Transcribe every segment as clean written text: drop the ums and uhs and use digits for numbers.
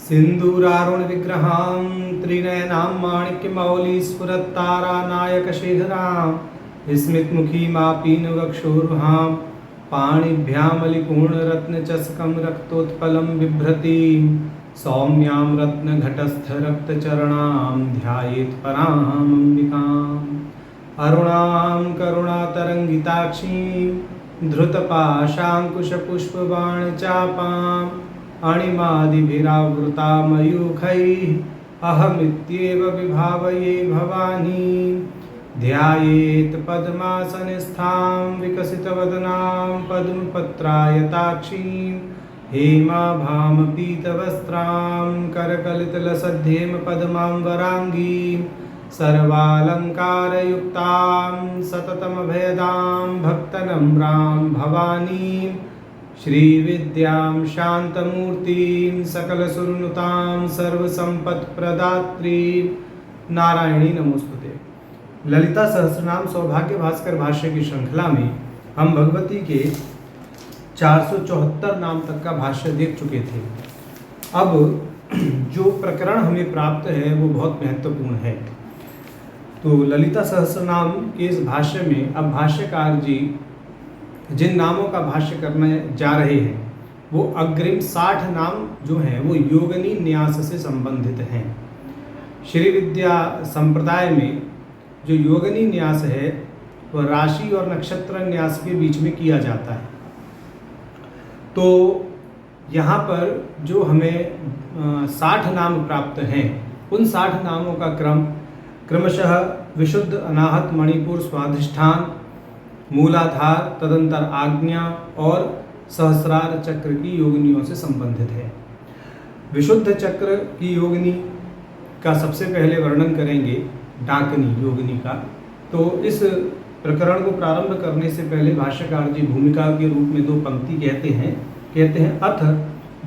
सिन्दूरारुणविग्रहां त्रिनयनां माणिक्यमौलिस्फुरत्तारानायकशेखरां स्मितमुखीमापीनवक्षोरुहां पाणिभ्यामलिपूर्णरत्नचषकं रक्तोत्पलं बिभ्रतीं सौम्यां रत्नघटस्थरक्तचरणां ध्यायेत् परामम्बिकाम् अरुणां करुणातरङ्गिताक्षीं धृतपाशाङ्कुशपुष्पबाणचापाम् अणिमादिभिरावृता मयूखैः अहमित्येव विभावये भवानी ध्यायेत् पद्मासनस्थां विकसितवदनां पद्मपत्रायताक्षीं हेमाभां पीतवस्त्रां करकलितलसद्धेम पद्मां वराङ्गीं सर्वालङ्कारयुक्तां सततमभयदां भक्तनम्रां भवानीं श्रीविद्यां शान्तमूर्तिं सकलसुरनुतां सर्वसम्पत्प्रदात्रीं नारायणी नमोस्तुते। ललिता सहस्रनाम सौभाग्य भास्कर भाष्य की श्रृंखला में हम भगवती के 474 नाम तक का भाष्य देख चुके थे। अब जो प्रकरण हमें प्राप्त है वो बहुत महत्वपूर्ण है। तो ललिता सहस्रनाम के इस भाष्य में अब भाष्यकार जी जिन नामों का भाष्य करने जा रहे हैं वो अग्रिम 60 नाम जो हैं वो योगनी न्यास से संबंधित हैं। श्री विद्या संप्रदाय में जो योगनी न्यास है वह राशि और नक्षत्र न्यास के बीच में किया जाता है। तो यहाँ पर जो हमें 60 नाम प्राप्त हैं उन 60 नामों का क्रमशः विशुद्ध अनाहत मणिपुर स्वाधिष्ठान मूलाधार तदंतर आज्ञा और सहस्रार चक्र की योगनियों से संबंधित है। विशुद्ध चक्र की योगनी का सबसे पहले वर्णन करेंगे डाकनी योगनी का। तो इस प्रकरण को प्रारंभ करने से पहले भाष्यकार जी भूमिका के रूप में 2 पंक्ति कहते हैं अथ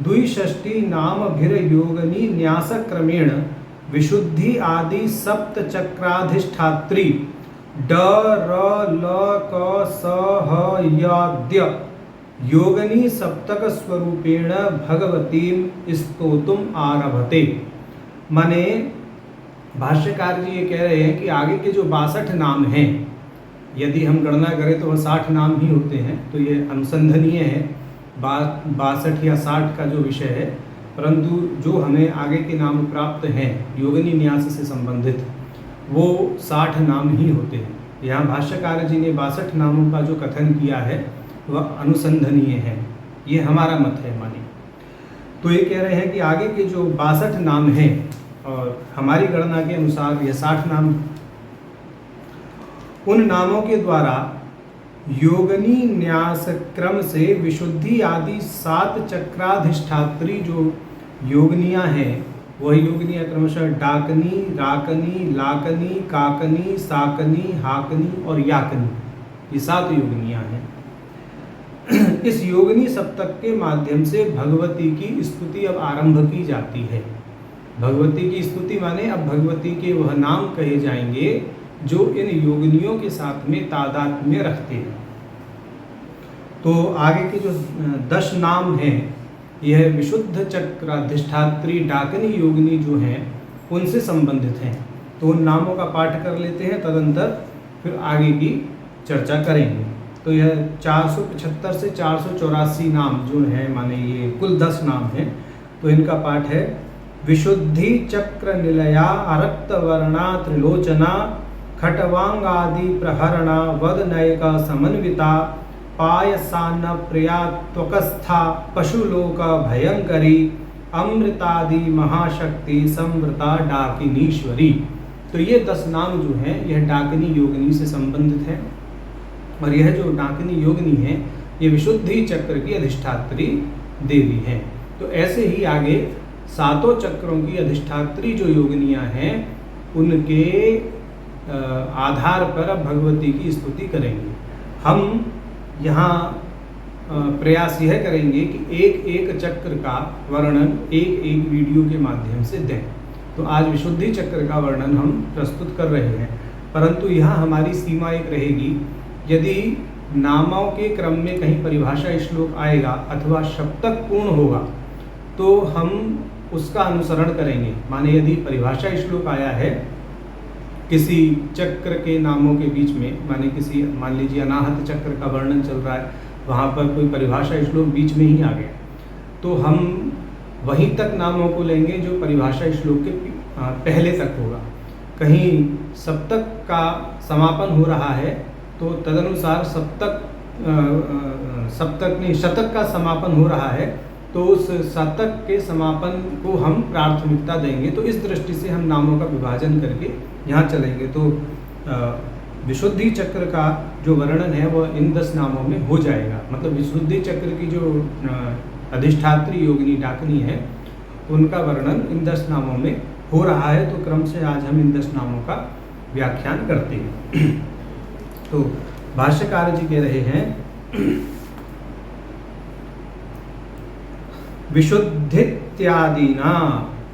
द्विषष्टि नाम भिर योगनी न्यास क्रमेण विशुद्धि आदि सप्त चक्राधिष्ठात्री ड र ल क स ह य द्य योगनी सप्तक स्वरूपेण भगवतीं स्तोतुम आरभते। माने भाष्यकार जी ये कह रहे हैं कि आगे के जो 62 नाम हैं यदि हम गणना करें तो वह 60 नाम ही होते हैं। तो ये अनुसंधनीय है 62 या 60 का जो विषय है, परंतु जो हमें आगे के नाम प्राप्त हैं योगनी न्यास से संबंधित वो 60 नाम ही होते हैं। यहाँ भाष्यकार जी ने 62 नामों का जो कथन किया है वह अनुसंधनीय है, ये हमारा मत है मानिए। तो ये कह रहे हैं कि आगे के जो 62 नाम हैं और हमारी गणना के अनुसार यह 60 नाम, उन नामों के द्वारा योगनी न्यास क्रम से विशुद्धि आदि 7 चक्राधिष्ठात्री जो योगनियाँ हैं वह योगनियाँ क्रमशः डाकनी, राकनी, लाकनी, काकनी, साकनी, हाकनी और याकनी, ये 7 योगनियाँ हैं। इस योगनी सप्तक के माध्यम से भगवती की स्तुति अब आरंभ की जाती है। भगवती की स्तुति माने अब भगवती के वह नाम कहे जाएंगे जो इन योगनियों के साथ में तादात्म्य रखते हैं। तो आगे के जो 10 नाम हैं यह विशुद्ध चक्राधिष्ठात्री डाकनी योगिनी जो हैं उनसे संबंधित हैं। तो उन नामों का पाठ कर लेते हैं, तदंतर फिर आगे की चर्चा करेंगे। तो यह 475 से 484 नाम जो हैं माने ये कुल 10 नाम हैं। तो इनका पाठ है विशुद्धि चक्र निलया अरक्त वर्णा त्रिलोचना खटवांगादि प्रहरणा वदनयका समन्विता पायसान्न प्रिया त्वकस्था पशुलोक भयंकरी अमृतादि महाशक्ति समृता डाकिनीश्वरी। तो ये 10 नाम जो हैं यह डाकिनी योगिनी से संबंधित हैं और यह जो डाकिनी योगिनी है ये विशुद्धि चक्र की अधिष्ठात्री देवी हैं। तो ऐसे ही आगे 7 चक्रों की अधिष्ठात्री जो योगिनियाँ हैं उनके आधार पर भगवती की स्तुति करेंगे। हम यहाँ प्रयास यह करेंगे कि एक चक्र का वर्णन एक वीडियो के माध्यम से दें। तो आज विशुद्धि चक्र का वर्णन हम प्रस्तुत कर रहे हैं, परंतु यहाँ हमारी सीमा एक रहेगी, यदि नामों के क्रम में कहीं परिभाषा श्लोक आएगा अथवा सप्तक पूर्ण होगा तो हम उसका अनुसरण करेंगे। माने यदि परिभाषा श्लोक आया है किसी चक्र के नामों के बीच में, माने किसी, मान लीजिए अनाहत चक्र का वर्णन चल रहा है, वहाँ पर कोई परिभाषा श्लोक बीच में ही आ गया, तो हम वहीं तक नामों को लेंगे जो परिभाषा श्लोक के पहले तक होगा। कहीं सप्तक का समापन हो रहा है तो तदनुसार शतक का समापन हो रहा है तो उस शतक के समापन को हम प्राथमिकता देंगे। तो इस दृष्टि से हम नामों का विभाजन करके यहाँ चलेंगे। तो विशुद्धि चक्र का जो वर्णन है वह इन 10 नामों में हो जाएगा। मतलब विशुद्धि चक्र की जो अधिष्ठात्री योगिनी डाकनी है उनका वर्णन इन 10 नामों में हो रहा है। तो क्रम से आज हम इन 10 नामों का व्याख्यान करते हैं। तो भाष्यकार जी कह रहे हैं विशुद्धित्यादिना,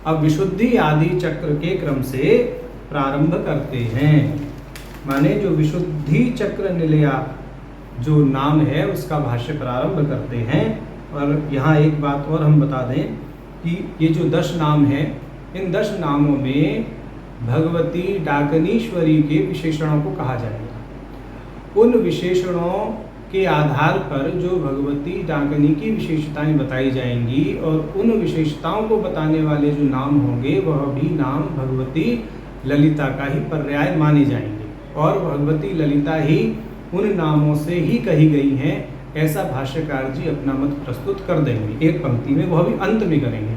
अब विशुद्धि आदि चक्र के क्रम से प्रारंभ करते हैं। माने जो विशुद्धि चक्र निलया जो नाम है उसका भाष्य प्रारंभ करते हैं। और यहाँ एक बात और हम बता दें कि ये जो 10 नाम हैं, इन 10 नामों में भगवती डाकनीश्वरी के विशेषणों को कहा जाएगा। उन विशेषणों के आधार पर जो भगवती डाकनी की विशेषताएं बताई जाएंगी और उन विशेषताओं को बताने वाले जो नाम होंगे वह भी नाम भगवती ललिता का ही पर्याय माने जाएंगे और भगवती ललिता ही उन नामों से ही कही गई हैं, ऐसा भाष्यकार जी अपना मत प्रस्तुत कर देंगे एक पंक्ति में, वह भी अंत में करेंगे।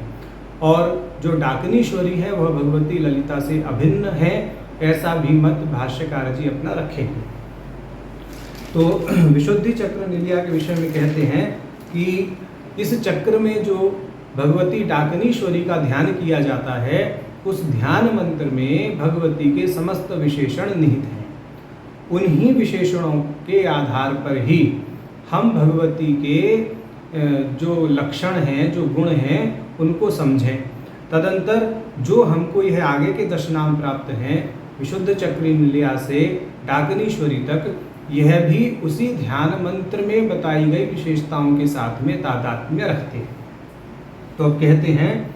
और जो डाकनीश्वरी है वह भगवती ललिता से अभिन्न है, ऐसा भी मत भाष्यकार जी अपना रखेंगे। तो विशुद्धि चक्र निलया के विषय में कहते हैं कि इस चक्र में जो भगवती डाकनीश्वरी का ध्यान किया जाता है उस ध्यान मंत्र में भगवती के समस्त विशेषण निहित हैं। उन्हीं विशेषणों के आधार पर ही हम भगवती के जो लक्षण हैं, जो गुण हैं, उनको समझें। तदंतर जो हमको यह आगे के 10 नाम प्राप्त हैं विशुद्ध चक्री निलया से डाकनीश्वरी तक, यह भी उसी ध्यान मंत्र में बताई गई विशेषताओं के साथ में तादात्म्य रखते हैं। तो अब कहते हैं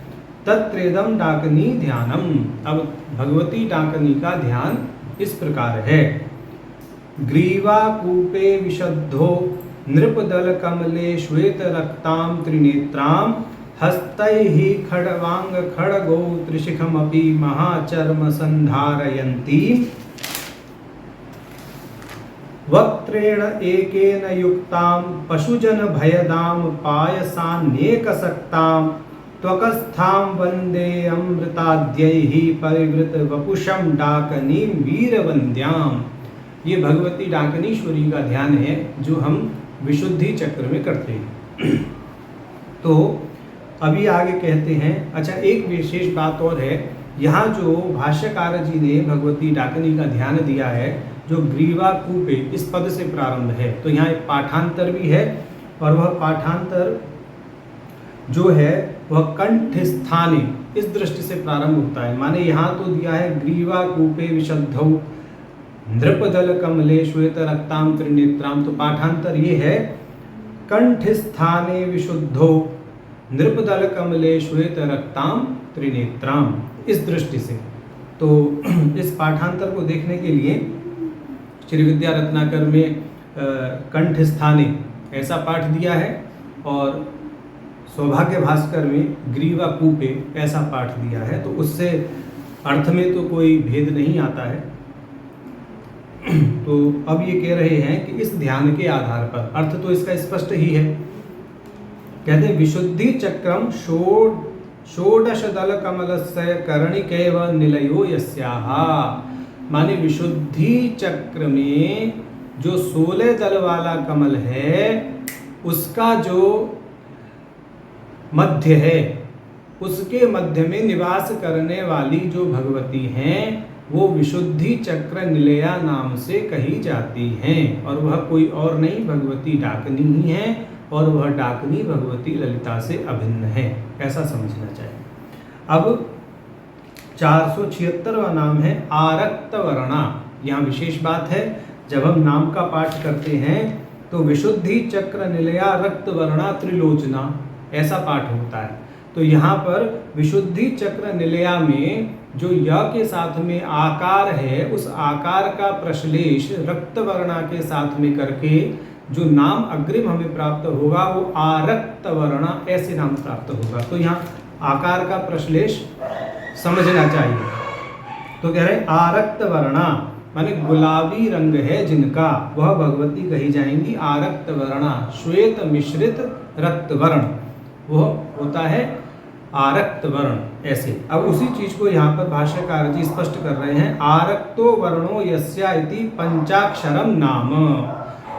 तत्रेदम डाकनी ध्यानम। अब भगवती डाकनी का ध्यान इस प्रकार है। ग्रीवा कूपे विशद्धो नृपदल कमले श्वेत रक्ताम त्रिनेत्राम हस्तैः खड्वांग खड्गो त्रिशिखमपि महाचर्म संधारयन्ती वक्त्रेण एकेन युक्तां पशुजन भयदां पायसान्येकसक्तां त्वकस्थां वन्दे अमृताद्यैः परिवृत वपुषं डाकनीं वीरवन्द्याम्। ये भगवती डाकनीश्वरी का ध्यान है जो हम विशुद्धि चक्र में करते हैं। तो अभी आगे कहते हैं, अच्छा एक विशेष बात और है, यहाँ जो भाष्यकार जी ने भगवती डाकनी का ध्यान दिया है जो ग्रीवा कूपे इस पद से प्रारंभ है, तो यहाँ एक पाठांतर भी है और वह पाठांतर जो है वह कंठ स्थाने इस दृष्टि से प्रारंभ होता है। माने यहाँ तो दिया है ग्रीवा कूपे विशद्धौ नृपदल कमले श्वेत रक्ताम त्रिनेत्राम, तो पाठांतर ये है कंठ स्थाने विशुद्धो नृपदल कमले श्वेत रक्ताम त्रिनेत्राम, इस दृष्टि से। तो इस पाठांतर को देखने के लिए श्री विद्या रत्नाकर में कंठ स्थाने ऐसा पाठ दिया है और सौभाग्य भास्कर में ग्रीवा कूपे ऐसा पाठ दिया है। तो उससे अर्थ में तो कोई भेद नहीं आता है। तो अब ये कह रहे हैं कि इस ध्यान के आधार पर, अर्थ तो इसका स्पष्ट ही है, कहते हैं विशुद्धि चक्रम षोडश दल कमलस्य कर्णिकैव निलयो यस्याः। माने विशुद्धि चक्र में जो 16 दल वाला कमल है उसका जो मध्य है, उसके मध्य में निवास करने वाली जो भगवती हैं वो विशुद्धि चक्र निलया नाम से कही जाती हैं। और वह कोई और नहीं भगवती डाकनी ही है और वह डाकनी भगवती ललिता से अभिन्न है, ऐसा समझना चाहिए। अब 476वां नाम है आरक्त वर्णा। यहाँ विशेष बात है, जब हम नाम का पाठ करते हैं तो विशुद्धि चक्र निलया रक्त वर्णा त्रिलोचना ऐसा पाठ होता है। तो यहाँ पर विशुद्धि चक्र निलया में जो य के साथ में आकार है, उस आकार का प्रश्लेष रक्त वर्णा के साथ में करके जो नाम अग्रिम हमें प्राप्त होगा वो आरक्त वर्णा ऐसे नाम प्राप्त होगा। तो यहाँ आकार का प्रश्लेष समझना चाहिए। तो कह रहे आरक्त वर्णा माने गुलाबी रंग है जिनका, वह भगवती कही जाएंगी आरक्त वर्णा। श्वेत मिश्रित रक्त वर्ण वह होता है आरक्त वर्ण, ऐसे। अब उसी चीज को यहाँ पर भाष्यकार जी स्पष्ट कर रहे हैं, आरक्तो वर्णो यस्या इति पंचाक्षरम नाम।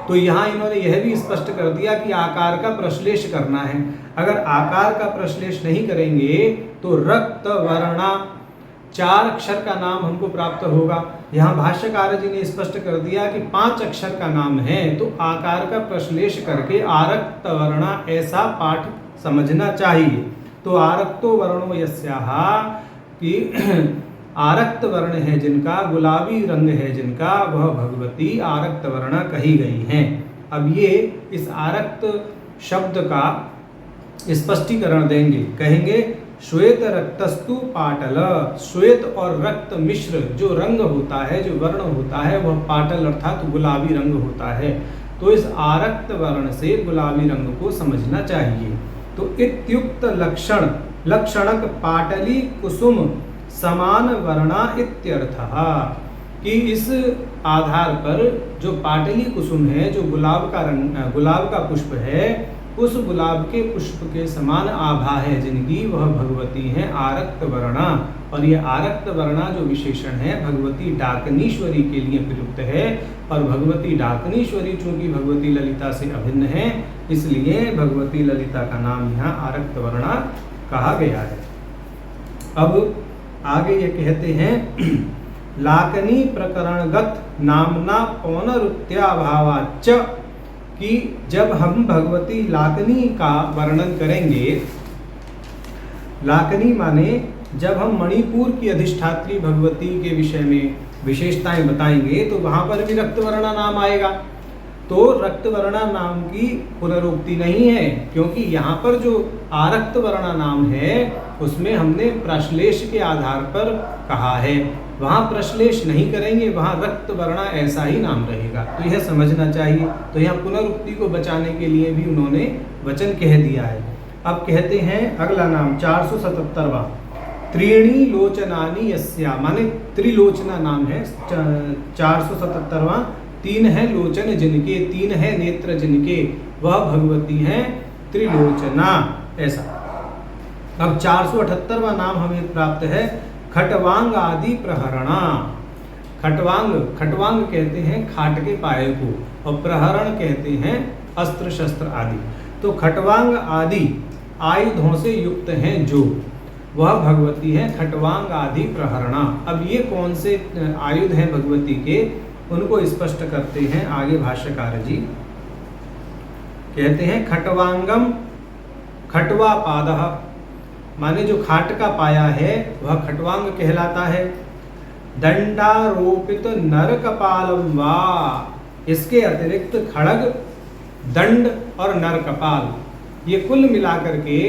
तो यहाँ इन्होंने यह भी स्पष्ट कर दिया कि आकार का प्रश्लेष करना है। अगर आकार का प्रश्लेष नहीं करेंगे तो रक्त वर्णा 4 अक्षर का नाम हमको प्राप्त होगा। यहाँ भाष्यकार जी ने स्पष्ट कर दिया कि 5 अक्षर का नाम है, तो आकार का प्रश्लेष करके आरक्त वर्णा ऐसा पाठ समझना चाहिए। तो आरक्तो वर्णो यस्याः कि आरक्त वर्ण है जिनका, गुलाबी रंग है जिनका, वह भगवती आरक्त वर्णा कही गई हैं। अब ये इस आरक्त शब्द का स्पष्टीकरण देंगे, कहेंगे श्वेत रक्तस्तु पाटल। श्वेत और रक्त मिश्र जो रंग होता है, जो वर्ण होता है, वह पाटल अर्थात गुलाबी रंग होता है। तो इस आरक्त वर्ण से गुलाबी रंग को समझना चाहिए। तो इत्युक्त लक्षण लक्षणक पाटली कुसुम समान वर्णा इत्यर्थः, कि इस आधार पर जो पाटली कुसुम है, जो गुलाब का रंग, गुलाब का पुष्प है, उस गुलाब के पुष्प के समान आभा है जिनकी, वह भगवती है आरक्त वर्णा। और ये आरक्त वर्णा जो विशेषण है भगवती डाकनीश्वरी के लिए प्रयुक्त है। और भगवती डाकनीश्वरी चूंकि भगवती ललिता से अभिन्न है, इसलिए भगवती ललिता का नाम यहाँ आरक्त वर्णा कहा गया है। अब आगे ये कहते हैं लाकनी प्रकरणगत नामना पौनरुक्त्याभावाच्च, कि जब हम भगवती लाकनी का वर्णन करेंगे, लाकनी माने जब हम मणिपुर की अधिष्ठात्री भगवती के विषय में विशेषताएं बताएंगे तो वहां पर भी रक्तवर्णा नाम आएगा। तो रक्तवर्णा नाम की पुनरुक्ति नहीं है, क्योंकि यहाँ पर जो आरक्त वर्णा नाम है उसमें हमने प्रश्लेष के आधार पर कहा है, वहाँ प्रश्लेष नहीं करेंगे, वहाँ रक्त वर्णा ऐसा ही नाम रहेगा। तो यह समझना चाहिए। तो यहाँ पुनरुक्ति को बचाने के लिए भी उन्होंने वचन कह दिया है। अब कहते हैं अगला नाम 477वां, त्रीणी लोचनानी यस्या, माने त्रिलोचना नाम है 477वां। 3 है लोचन जिनके, 3 है नेत्र जिनके, वह भगवती हैं त्रिलोचना, ऐसा। अब 478वां नाम हमें प्राप्त है खटवांग आदि प्रहरणा। खटवांग, खटवांग कहते हैं खाट के पाए को, और प्रहरण कहते हैं अस्त्र शस्त्र आदि। तो खटवांग आदि आयुधों से युक्त हैं जो, वह भगवती है खटवांग आदि प्रहरणा। अब ये कौन से आयुध हैं भगवती के, उनको स्पष्ट करते हैं आगे भाष्यकार जी। कहते हैं खटवांगम खटवा पादः, माने जो खाट का पाया है वह खटवांग कहलाता है। दंडारोपित नर कपालम वा, इसके अतिरिक्त खड़ग, दंड और नर कपाल, ये कुल मिलाकर के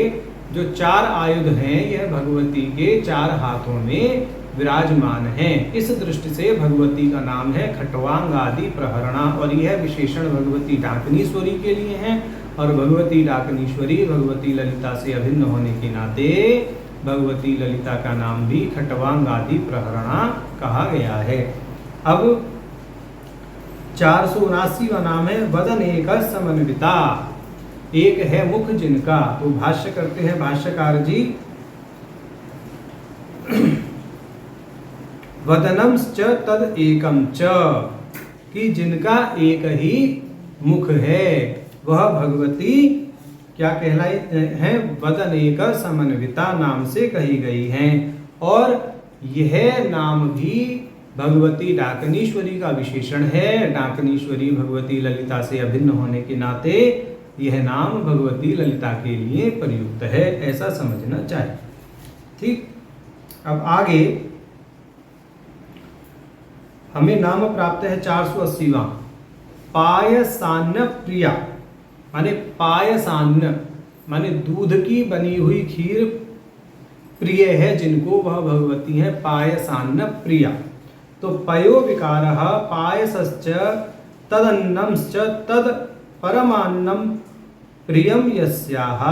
जो 4 आयुध हैं, यह भगवती के 4 हाथों में विराजमान हैं। इस दृष्टि से भगवती का नाम है खटवांग आदि प्रहरणा। और यह विशेषण भगवती डाकनीश्वरी के लिए हैं। और भगवती डाकनीश्वरी भगवती ललिता से अभिन्न होने के नाते भगवती ललिता का नाम भी खटवांग आदि प्रहरणा कहा गया है। अब 479वां नाम है वदन एक समन्विता, एक है मुख जिनका। तो भाष्य करते हैं भाष्यकार जी, वदनम च तद एकम च, कि जिनका एक ही मुख है वह भगवती क्या कहलाई है, वदन एक समन्विता नाम से कही गई हैं। और यह नाम भी भगवती डाकनीश्वरी का विशेषण है। डाकनीश्वरी भगवती ललिता से अभिन्न होने के नाते यह नाम भगवती ललिता के लिए प्रयुक्त है, ऐसा समझना चाहिए। ठीक, अब आगे हमें नाम प्राप्त है 480वां, पायसान्य प्रिया, माने पायसान्य, माने दूध की बनी हुई खीर प्रिय है जिनको, वह भगवती है पायसान्न प्रिया। तो पयो विकारः पायसश्च तदन्नंश्च तद परमान्नम प्रियम यस्याः।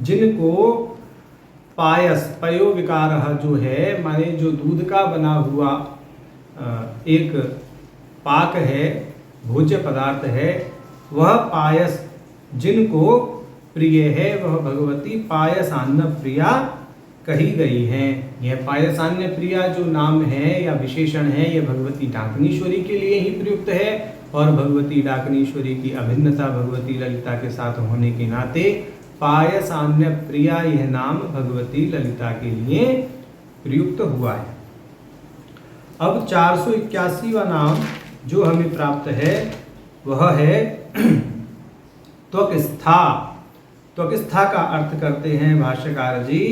जिनको पायस, पयो विकारः जो है माने जो दूध का बना हुआ एक पाक है, भोज्य पदार्थ है, वह पायस जिनको प्रिय है वह भगवती पायसान्न प्रिया कही गई हैं। यह पायसान्य प्रिया जो नाम है या विशेषण है, यह भगवती डाकनीश्वरी के लिए ही प्रयुक्त है और भगवती डाकनीश्वरी की अभिन्नता भगवती ललिता के साथ होने के नाते पायसान्य प्रिया यह नाम भगवती ललिता के लिए प्रयुक्त हुआ है। अब 481वां नाम जो हमें प्राप्त है वह है त्वकस्था। त्वकस्था का अर्थ करते हैं भाष्यकार जी,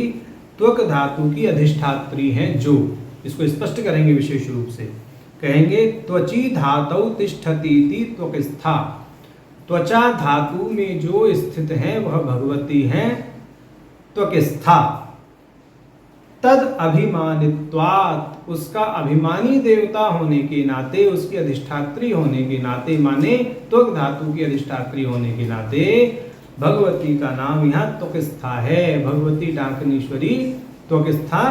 त्वक धातु की अधिष्ठात्री हैं जो। इसको स्पष्ट करेंगे विशेष रूप से, कहेंगे त्वची धातौ तिष्ठतीति त्वकस्था। त्वचा धातु में जो स्थित है वह भगवती हैं त्वकस्था। तद अभिमानित्वात्, उसका अभिमानी देवता होने के नाते, उसकी अधिष्ठात्री होने के नाते, माने त्वक धातु की अधिष्ठात्री होने के नाते भगवती का नाम यहाँ त्वकस्था है। भगवती डाकनीश्वरी त्वकस्था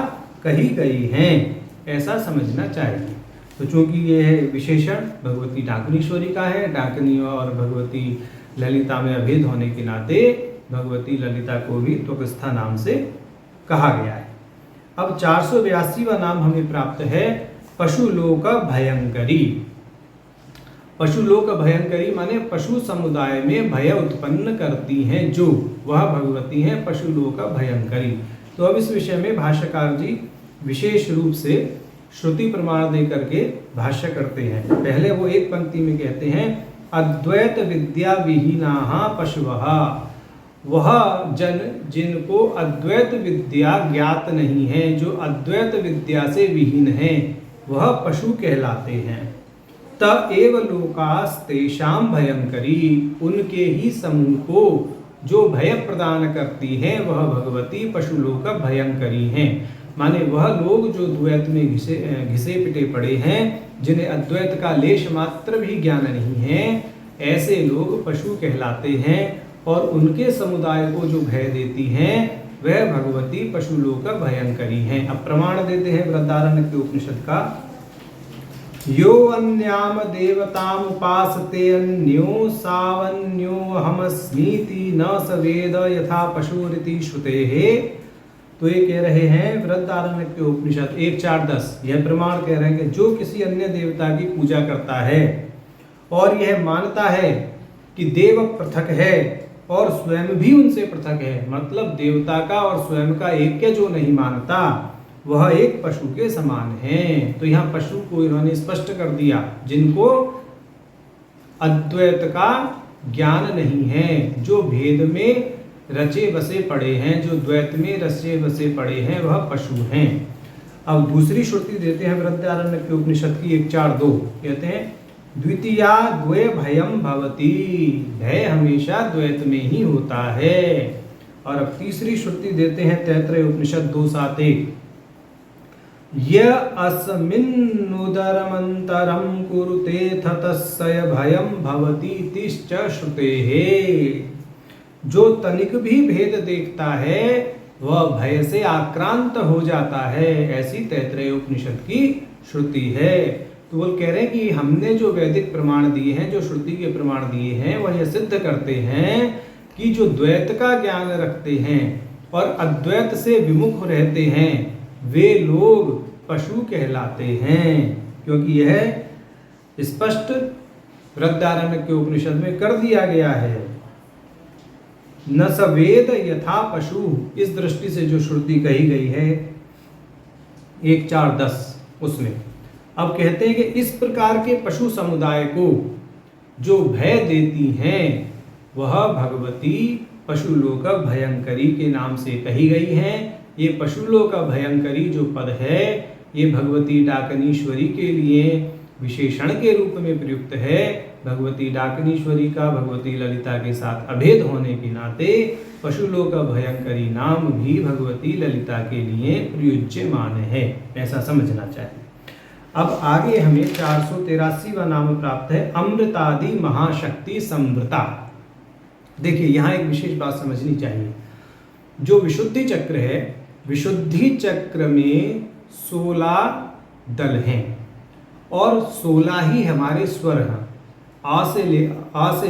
कही गई हैं, ऐसा समझना चाहिए। तो चूंकि यह विशेषण भगवती डाकनीश्वरी का है, डाकनी और भगवती ललिता में अभेद होने के नाते भगवती ललिता को भी त्वकस्था नाम से कहा गया है। अब 482वां नाम हमें प्राप्त है पशुलोक भयंकरी। पशुलोक भयंकरी माने पशु समुदाय में भय उत्पन्न करती हैं जो, वह भगवती हैं पशुलोक भयंकरी। तो अब इस विषय में भाष्यकार जी विशेष रूप से श्रुति प्रमाण दे करके भाष्य करते हैं। पहले वो एक पंक्ति में कहते हैं अद्वैत विद्या विहीनाः पशवः। वह जन जिनको अद्वैत विद्या ज्ञात नहीं है, जो अद्वैत विद्या से विहीन हैं, वह पशु कहलाते हैं। त एव लोकास्तेषां भयंकरी, उनके ही समूह को जो भय प्रदान करती है वह भगवती पशुलोक भयंकरी हैं। माने वह लोग जो द्वैत में घिसे पिटे पड़े हैं, जिन्हें अद्वैत का लेश मात्र भी ज्ञान नहीं है, ऐसे लोग पशु कहलाते हैं और उनके समुदाय को जो भय देती हैं वह भगवती पशुलोक भयंकरी हैं। अब प्रमाण देते हैं बृहदारण्यक के उपनिषद का, यो अन्याम देवताम उपासते अन्यो सावन्यो हमस्मीति न सवेद यथा पशुरिति श्रुतेः। तो ये कह रहे हैं बृहदारण्यक के उपनिषद 1:4-10, यह प्रमाण कह रहे हैं कि जो किसी अन्य देवता की पूजा करता है और यह मानता है कि देव पृथक है और स्वयं भी उनसे पृथक है, मतलब देवता का और स्वयं का ऐक्य जो नहीं मानता वह एक पशु के समान है। तो यहाँ पशु को इन्होंने स्पष्ट कर दिया, जिनको अद्वैत का ज्ञान नहीं है, जो भेद में रचे बसे पड़े हैं, जो द्वैत में रचे बसे पड़े हैं, वह पशु हैं। अब दूसरी श्रुति देते हैं बृहदारण्यक के उपनिषद की 1:4-2, कहते हैं द्वितीया द्वय भयम भवति, भय हमेशा द्वैत में ही होता है। और अब तीसरी श्रुति देते हैं तैत्तरीय उपनिषद 2:7-1, य अस्मिन्नुदरमन्तरं कुरुते तस्य भयं भवति तिश्च श्रुतेः। जो तनिक भी भेद देखता है वह भय से आक्रांत हो जाता है, ऐसी तैत्तरीय उपनिषद की श्रुति है। तो वो कह रहे हैं कि हमने जो वैदिक प्रमाण दिए हैं, जो श्रुति के प्रमाण दिए हैं, वह यह सिद्ध करते हैं कि जो द्वैत का ज्ञान रखते हैं और अद्वैत से विमुख रहते हैं वे लोग पशु कहलाते हैं, क्योंकि यह स्पष्ट बृहदारण्यक के उपनिषद में कर दिया गया है। न सवेद यथा पशु, इस दृष्टि से जो श्रुति कही गई है 1:4-10 उसमें। अब कहते हैं कि इस प्रकार के पशु समुदाय को जो भय देती हैं वह भगवती पशुलोक भयंकरी के नाम से कही गई हैं। ये पशुलोक भयंकरी जो पद है ये भगवती डाकनीश्वरी के लिए विशेषण के रूप में प्रयुक्त है। भगवती डाकिनीश्वरी का भगवती ललिता के साथ अभेद होने के नाते पशुलोक भयंकरी नाम भी भगवती ललिता के लिए प्रयुज्यमान है, ऐसा समझना चाहिए। अब आगे हमें 483वां नाम प्राप्त है अमृतादि महाशक्ति संवृता। देखिए यहाँ एक विशेष बात समझनी चाहिए। जो विशुद्धि चक्र है, विशुद्धि चक्र में 16 दल हैं और 16 ही हमारे स्वर हैं, आ से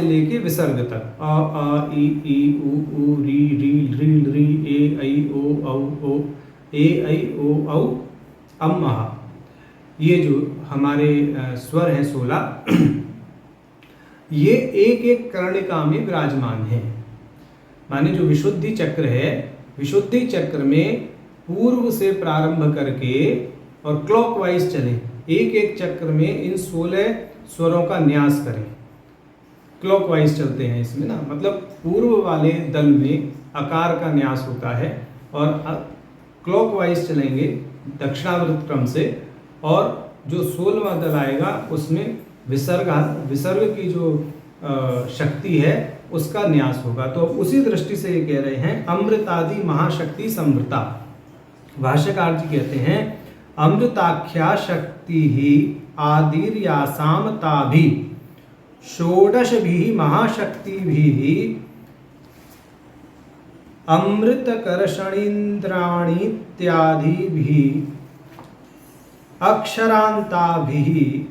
लेके विसर्ग तक, आ ई उ री री री री ए ऐ ओ औ अम आहा। ये जो हमारे स्वर हैं 16, ये एक एक कर्णिका में विराजमान है। माने जो विशुद्धि चक्र है, विशुद्धि चक्र में पूर्व से प्रारंभ करके और क्लॉकवाइज चले, एक एक चक्र में इन 16 स्वरों का न्यास करें। क्लॉकवाइज चलते हैं इसमें ना, मतलब पूर्व वाले दल में आकार का न्यास होता है और क्लॉकवाइज चलेंगे दक्षिणावर्त क्रम से, और जो 16वां दल आएगा उसमें विसर्ग की जो शक्ति है उसका न्यास होगा। तो उसी दृष्टि से ये कह रहे हैं अमृतादि महाशक्ति संवृता। भाष्यकार जी कहते हैं अमृताख्या शक्ति ही आदिर्यासाम ताभि षोडश भी महाशक्ति भी अमृत कर्षणीन्द्राणी इत्यादि भी अक्षरांता भी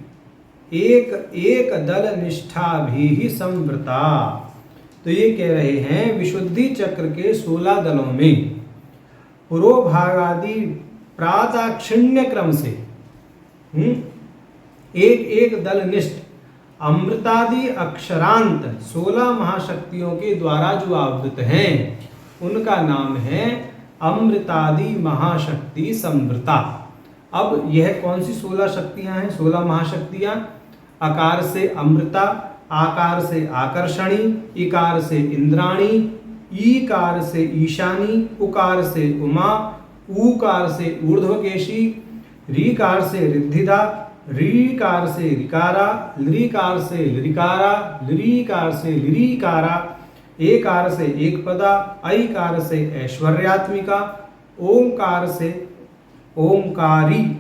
एक एक दल निष्ठा भी संवृता। तो ये कह रहे हैं विशुद्धि चक्र के 16 दलों में पुरोभागादि प्रादाक्षिण्य क्रम से एक एक दल निष्ठ अमृतादि अक्षरांत 16 महाशक्तियों के द्वारा जो आवृत हैं उनका नाम है अमृतादि महाशक्ति संवृता। अब यह कौन सी 16 शक्तियां हैं? 16 महाशक्तियां अकार से अमृता, आकार से आकर्षणी, इकार से इंद्राणी, ईकार से ईशानी, उकार से उमा, ऊकार से ऊर्ध्वकेशी, रीकार से रिद्धिदा, रीकार से रिकारा, लृकार से लृकारा, लृकार से लृकारा, एकार से एकपदा, ऐकार से ऐश्वर्यात्मिका, ओंकार से ओंकारी,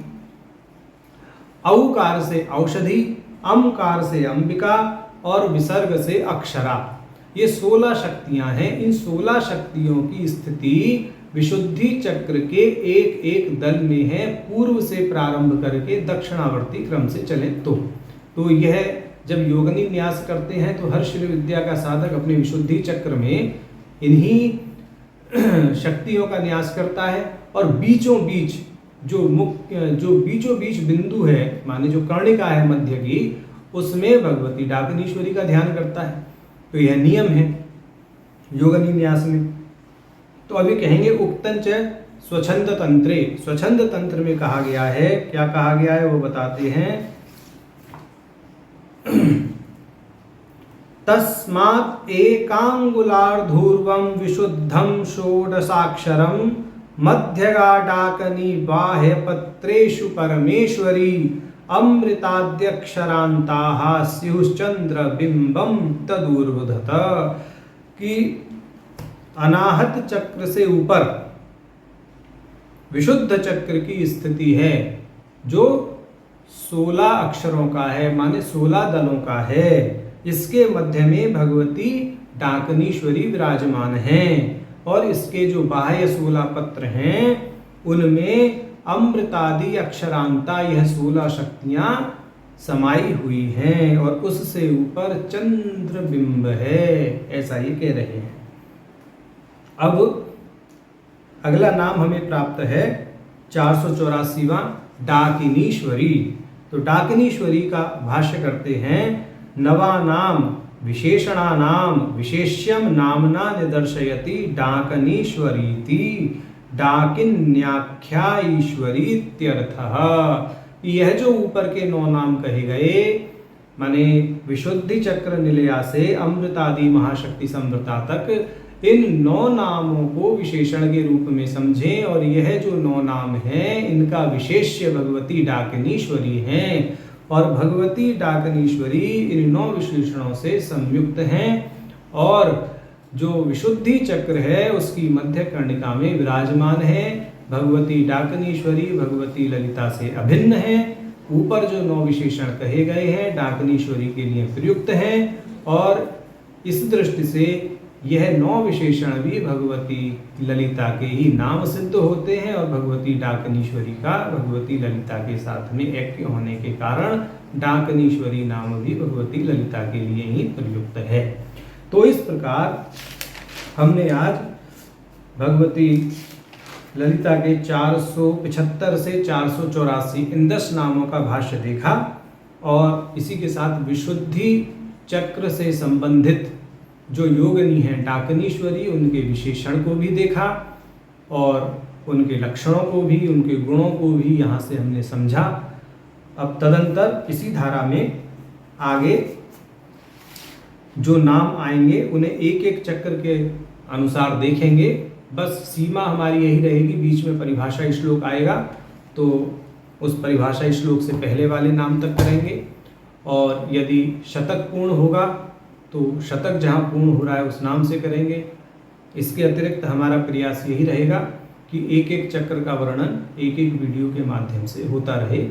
औकार से औषधि, अमकार से अंबिका और विसर्ग से अक्षरा। ये 16 शक्तियां हैं। इन 16 शक्तियों की स्थिति विशुद्धि चक्र के एक एक दल में है, पूर्व से प्रारंभ करके दक्षिणावर्ती क्रम से चले तो यह जब योगनी न्यास करते हैं तो हर श्री विद्या का साधक अपने विशुद्धि चक्र में इन्हीं शक्तियों का न्यास करता है और बीचों बीच जो बीचों बीच बिंदु है, माने जो कर्णिका है मध्य की, उसमें भगवती डाकिनीश्वरी का ध्यान करता है। तो यह नियम है योगनी न्यास में। तो अभी कहेंगे उक्तंच स्वच्छंद तंत्रे। स्वच्छंद तंत्र में कहा गया है, क्या कहा गया है वो बताते हैं। तस्मात् एकांगुलार्धूर्वं विशुद्धं षोडशाक्षरं मध्यगाडाकनी बाह्य पत्रेषु परमेश्वरी अमृताद्यक्षरांताः स्युश्चंद्र बिंबम तदूर्वधत। कि अनाहत चक्र से ऊपर विशुद्ध चक्र की स्थिति है जो 16 अक्षरों का है, माने 16 दलों का है। इसके मध्य में भगवती डाकिनीश्वरी विराजमान हैं और इसके जो बाह्य 16 पत्र हैं उनमें अमृतादि अक्षरांता यह 16 शक्तियां समाई हुई हैं और उससे ऊपर चंद्र बिंब है, ऐसा ये कह रहे हैं। अब अगला नाम हमें प्राप्त है 484वां डाकिनीश्वरी। तो डाकिनीश्वरी का भाष्य करते हैं नवानाम विशेषणानाम विशेष्यम नामना निदर्शयति डाकनीश्वरीति डाकिन्याख्या ईश्वरीत्यर्थः। यह जो ऊपर के 9 नाम कहे गए, माने विशुद्धि चक्र निलया से अमृतादि महाशक्ति संवृता तक, इन 9 नामों को विशेषण के रूप में समझें और यह जो 9 नाम हैं इनका विशेष्य भगवती डाकिनीश्वरी हैं और भगवती डाकनीश्वरी इन 9 विशेषणों से संयुक्त हैं और जो विशुद्धि चक्र है उसकी मध्य कर्णिका में विराजमान है। भगवती डाकनीश्वरी भगवती ललिता से अभिन्न है। ऊपर जो 9 विशेषण कहे गए हैं डाकनीश्वरी के लिए प्रयुक्त हैं और इस दृष्टि से यह 9 विशेषण भी भगवती ललिता के ही नाम सिद्ध होते हैं और भगवती डाकनीश्वरी का भगवती ललिता के साथ में ऐक्य होने के कारण डाकनीश्वरी नाम भी भगवती ललिता के लिए ही प्रयुक्त है। तो इस प्रकार हमने आज भगवती ललिता के 475 से 484 इन 10 नामों का भाष्य देखा और इसी के साथ विशुद्धि चक्र से संबंधित जो योगिनी हैं डाकनीश्वरी उनके विशेषण को भी देखा और उनके लक्षणों को भी उनके गुणों को भी यहाँ से हमने समझा। अब तदंतर इसी धारा में आगे जो नाम आएंगे उन्हें एक एक चक्र के अनुसार देखेंगे। बस सीमा हमारी यही रहेगी, बीच में परिभाषा श्लोक आएगा तो उस परिभाषा श्लोक से पहले वाले नाम तक करेंगे और यदि शतक पूर्ण होगा तो शतक जहाँ पूर्ण हो रहा है उस नाम से करेंगे। इसके अतिरिक्त हमारा प्रयास यही रहेगा कि एक एक चक्र का वर्णन एक एक वीडियो के माध्यम से होता रहे।